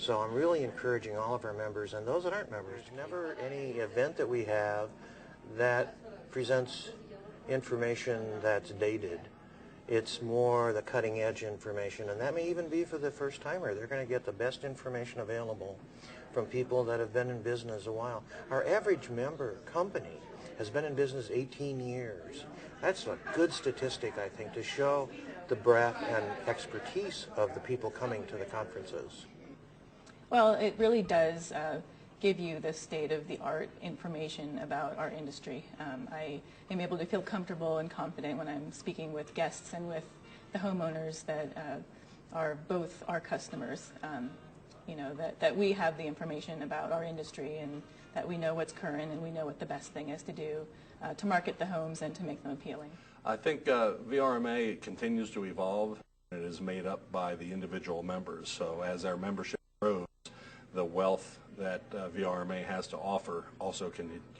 So I'm really encouraging all of our members and those that aren't members. Never any event that we have that presents information that's dated. It's more the cutting edge information, and that may even be for the first timer. They're going to get the best information available from people that have been in business a while. Our average member company has been in business 18 years. That's a good statistic, I think, to show the breadth and expertise of the people coming to the conferences. Well, it really does give you the state-of-the-art information about our industry. I am able to feel comfortable and confident when I'm speaking with guests and with the homeowners that are both our customers. You know, that we have the information about our industry and that we know what's current and we know what the best thing is to do to market the homes and to make them appealing. I think VRMA continues to evolve. It is made up by the individual members. So as our membership grows, the wealth that VRMA has to offer also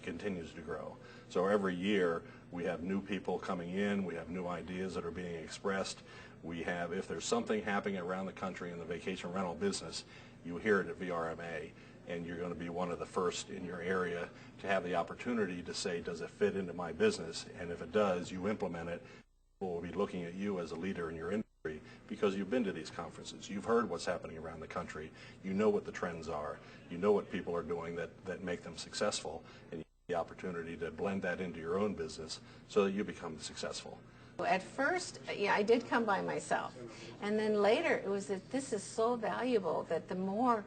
continues to grow. So every year we have new people coming in, we have new ideas that are being expressed. We have, if there's something happening around the country in the vacation rental business, you hear it at VRMA, and you're going to be one of the first in your area to have the opportunity to say, does it fit into my business? And if it does, you implement it. People will be looking at you as a leader in your industry because you've been to these conferences. You've heard what's happening around the country. You know what the trends are. You know what people are doing that make them successful. And you have the opportunity to blend that into your own business so that you become successful. At first, yeah, I did come by myself. And then later, it was that this is so valuable that the more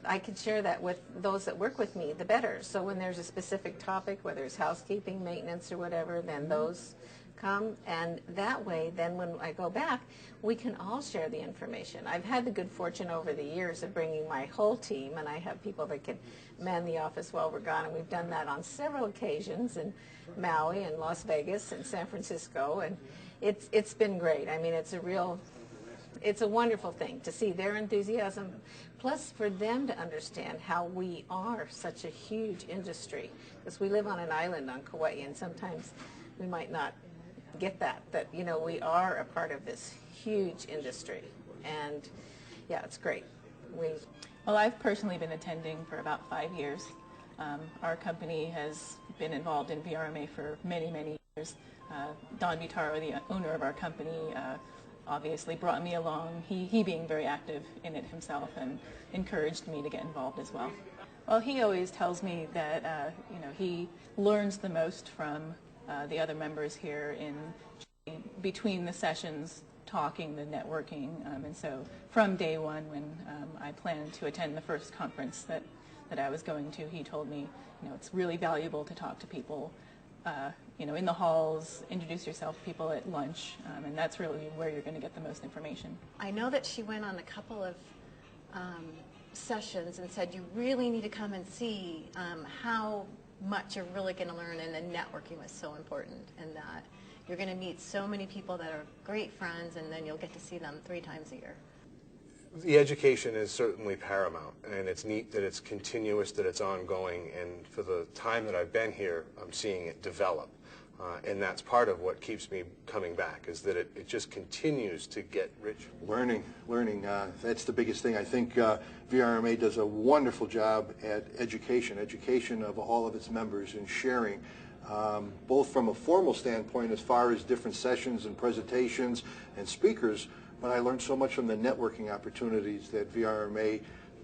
I can share that with those that work with me, the better. So when there's a specific topic, whether it's housekeeping, maintenance, or whatever, then those come. And that way, then when I go back, we can all share the information. I've had the good fortune over the years of bringing my whole team, and I have people that can man the office while we're gone, and we've done that on several occasions in Maui and Las Vegas and San Francisco, and it's been great. I mean, it's a wonderful thing to see their enthusiasm, plus for them to understand how we are such a huge industry, because we live on an island on Kauai, and sometimes we might not get that you know, we are a part of this huge industry. And yeah, it's great. Well, I've personally been attending for about 5 years. Our company has been involved in VRMA for many, many years. Don Vitaro, the owner of our company, obviously brought me along, he being very active in it himself, and encouraged me to get involved as well. Well, he always tells me that you know, he learns the most from the other members here in between the sessions, talking, the networking, and so from day one when I planned to attend the first conference that I was going to, he told me, you know, it's really valuable to talk to people, you know, in the halls, introduce yourself to people at lunch, and that's really where you're going to get the most information. I know that she went on a couple of sessions and said you really need to come and see how much you're really going to learn, and the networking was so important, and that you're going to meet so many people that are great friends, and then you'll get to see them 3 times a year. The education is certainly paramount, and it's neat that it's continuous, that it's ongoing, and for the time that I've been here, I'm seeing it develop. And that's part of what keeps me coming back, is that it just continues to get richer. Learning, that's the biggest thing. I think VRMA does a wonderful job at education of all of its members, and sharing, both from a formal standpoint as far as different sessions and presentations and speakers, but I learned so much from the networking opportunities that VRMA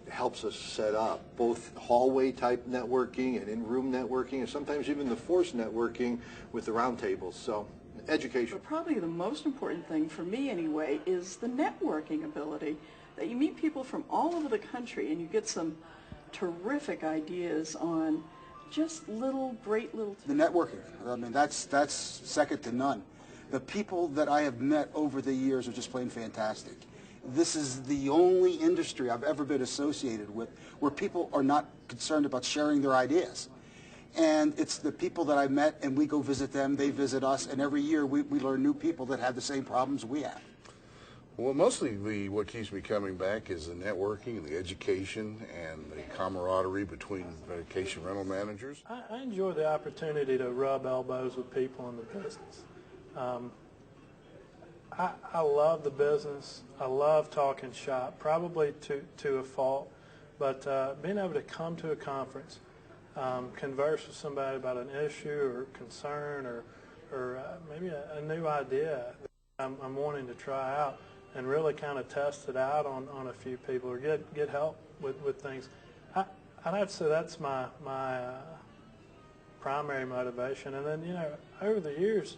helps us set up, both hallway type networking and in-room networking, and sometimes even the forced networking with the roundtables. So education. But probably the most important thing for me anyway is the networking ability, that you meet people from all over the country and you get some terrific ideas on just great little the networking. I mean, that's second to none. The people that I have met over the years are just plain fantastic. This is the only industry I've ever been associated with where people are not concerned about sharing their ideas. And it's the people that I met, and we go visit them, they visit us, and every year we learn new people that have the same problems we have. Well, mostly what keeps me coming back is the networking, the education, and the camaraderie between vacation rental managers. I enjoy the opportunity to rub elbows with people in the business. I love the business. I love talking shop, probably to a fault. But being able to come to a conference, converse with somebody about an issue or concern or maybe a new idea that I'm wanting to try out, and really kind of test it out on a few people or get help with things. I'd have to say that's my primary motivation. And then, you know, over the years,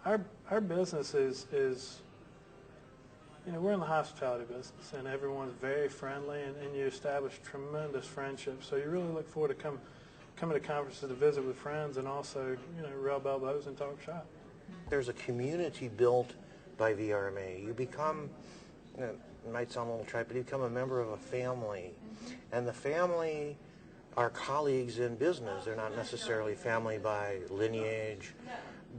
our business is you know, we're in the hospitality business, and everyone's very friendly, and you establish tremendous friendships. So you really look forward to coming to conferences to visit with friends, and also, you know, rub elbows and talk shop. There's a community built by VRMA. You become, you know, it might sound a little trite, but you become a member of a family. And the family are colleagues in business. They're not necessarily family by lineage,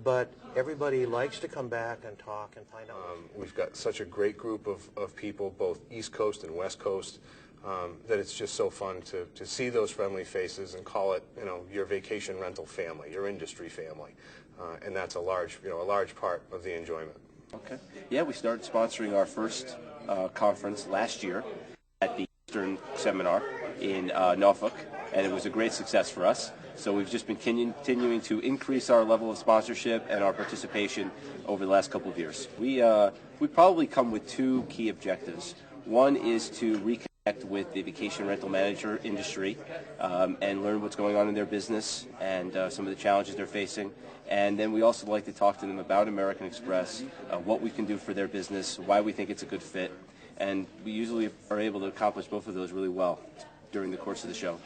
but everybody likes to come back and talk and find out. We've got such a great group of people, both East Coast and West Coast, that it's just so fun to see those friendly faces and call it, you know, your vacation rental family, your industry family, and that's a large part of the enjoyment. Okay. Yeah, we started sponsoring our first conference last year at the Eastern Seminar in Norfolk, and it was a great success for us. So we've just been continuing to increase our level of sponsorship and our participation over the last couple of years. We probably come with two key objectives. One is to reconnect with the vacation rental manager industry and learn what's going on in their business and some of the challenges they're facing. And then we also like to talk to them about American Express, what we can do for their business, why we think it's a good fit. And we usually are able to accomplish both of those really well during the course of the show.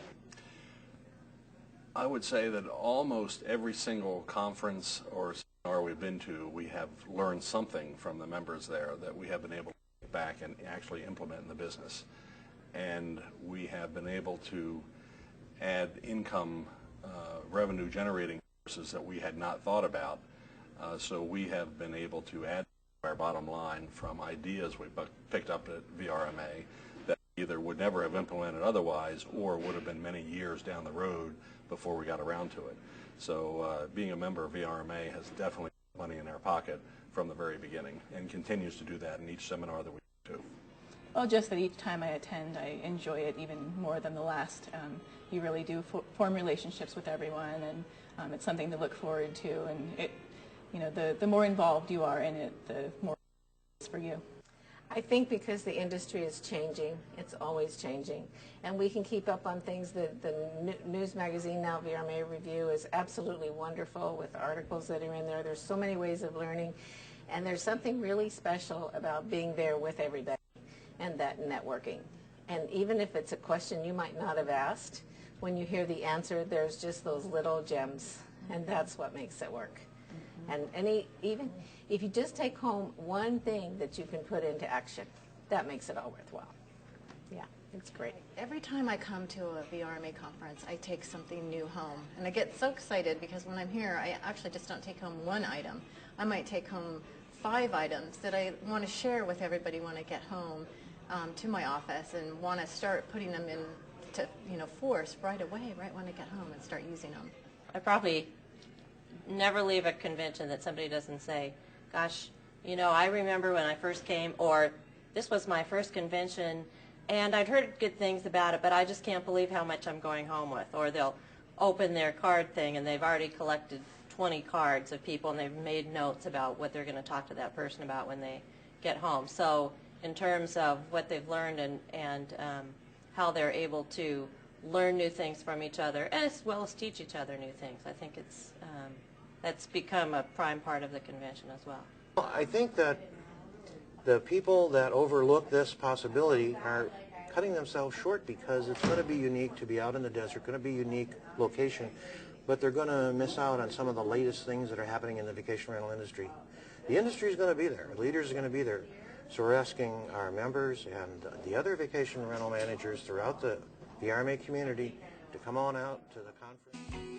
I would say that almost every single conference or seminar we've been to, we have learned something from the members there that we have been able to take back and actually implement in the business. And we have been able to add income, revenue generating sources that we had not thought about. So we have been able to add to our bottom line from ideas we picked up at VRMA that either would never have implemented otherwise or would have been many years down the road before we got around to it. So being a member of VRMA has definitely put money in our pocket from the very beginning and continues to do that in each seminar that we go to. Well, just that each time I attend, I enjoy it even more than the last. You really do form relationships with everyone, and it's something to look forward to. And it, you know, the more involved you are in it, the more it's for you. I think because the industry is changing, it's always changing, and we can keep up on things. The news magazine now, VRMA Review, is absolutely wonderful with articles that are in there. There's so many ways of learning, and there's something really special about being there with everybody and that networking. And even if it's a question you might not have asked, when you hear the answer, there's just those little gems, and that's what makes it work. And even if you just take home one thing that you can put into action, that makes it all worthwhile. Yeah, it's great. Every time I come to a VRMA conference, I take something new home. And I get so excited because when I'm here, I actually just don't take home one item. I might take home 5 items that I want to share with everybody when I get home to my office, and want to start putting them into, you know, force right away, right when I get home, and start using them. I probably never leave a convention that somebody doesn't say, gosh, you know, I remember when I first came, or this was my first convention, and I'd heard good things about it, but I just can't believe how much I'm going home with. Or they'll open their card thing, and they've already collected 20 cards of people, and they've made notes about what they're going to talk to that person about when they get home. So in terms of what they've learned and how they're able to learn new things from each other, as well as teach each other new things, I think it's that's become a prime part of the convention as well. Well, I think that the people that overlook this possibility are cutting themselves short, because it's going to be unique to be out in the desert, going to be a unique location, but they're going to miss out on some of the latest things that are happening in the vacation rental industry. The industry is going to be there. Leaders are going to be there. So we're asking our members and the other vacation rental managers throughout the VRMA community to come on out to the conference.